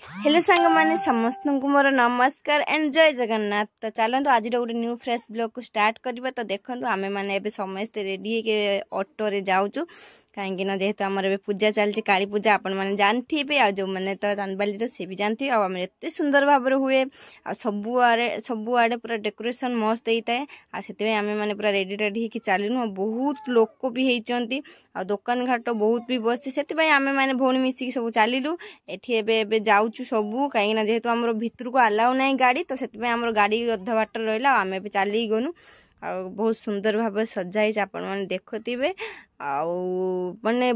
Hello सांग माने समस्त को मोर नमस्कार एंड जय जगन्नाथ। तो चलतु आज गोटे न्यू फ्रेश ब्लॉग को स्टार्ट करवा। तो देखो आमे मैंने एबे समस्त रेडी के ऑटो रे जाऊँ कहीं जेहेतु आमर ए पूजा चलती काली पूजा आपण मैंने जानते आ जो मैंने तो चांदबाली सी भी जानते आम एत सुंदर भाव हुए सबुआड़े पूरा डेकोरेशन मस्त होता है। आते आम मैंने पूरा रेडी रेडी होकर चलनु बहुत लोक भी होती आ दुकान घाट बहुत भी बसी से आम मैंने भौणी मिसिक सब चलू एटी जाऊँ सबू कहीं जेहेतु आम भितर को अलाउ ना गाड़ी तो से आम गाड़ी अध बाट रहा आम ए चलिक गनु आ बहुत सुंदर भाव सजाई आपण मैंने देखुवे माने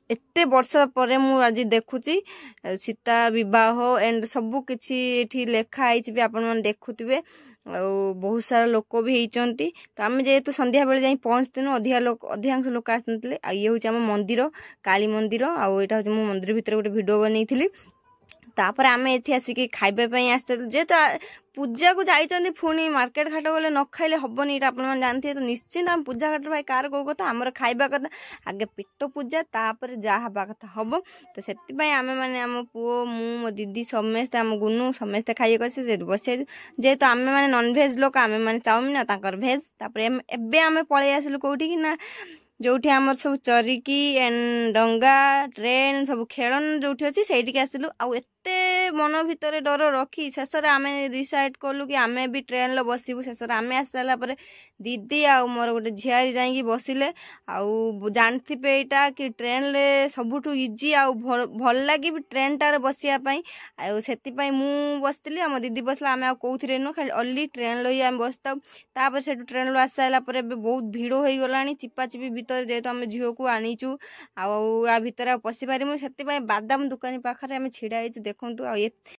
एते वर्ष पर आज देखुची सीता विवाह एंड सबू किसी लेखाई भी आपण मैंने देखुवे बहुत सारा लोक भी होती। तो आम जेहेतु संध्या बेले जाई पहुँचतीनु अधिकांश लोक आसते ये हूँ आम मंदिर काली मंदिर आईटा हूँ मंदिर भितर गोटे वीडियो बनई तापर आम एठी आसिक खाइबापी आसते जेहेतु पूजा को जाइए पुणी मार्केट घाट गले न खाइले हेनी आप जानते तो निश्चिंत आम पूजा घाट भाई कार कौ कथा आमर खाइबा कथा आगे पेट पूजा तापर जहाँ हवा कथा हम तो से आम मैंने आम पुओ मु मो दीदी समस्ते आम गुनु समस्ते खाई बस जेहेतु आम मैंने नॉनभेज लोक आम मैंने चाउमिन ताकर भेज तापर आम पलि आसिलु कौटी कि ना जो आमर सब चरिकी एंड डंगा ट्रेन सब खेलन जो अच्छी से आसिलु आते मन भितर डर रखी शेष आम डिसाइड कलु कि आम भी ट्रेन लो बसबू शेष आम आस सारापर दीदी आ मोर गोटे झियारी जाइए बसिले आउ जानते यहाँ कि ट्रेन ले सबुठ इजी आ भल लगे ट्रेन टार बसापी से बसती आम दीदी बसला आम कौन नुह खाली ओनली ट्रेन लो ही आम बसता से ट्रेन लो आस सारापर बहुत भिड़ हो गला चिपाचिपी भितर जेहेतु आम झील को आनीचु आ भितर पशि पारिमु से बादाम दुकानी पाखे आम छिड़ा देखु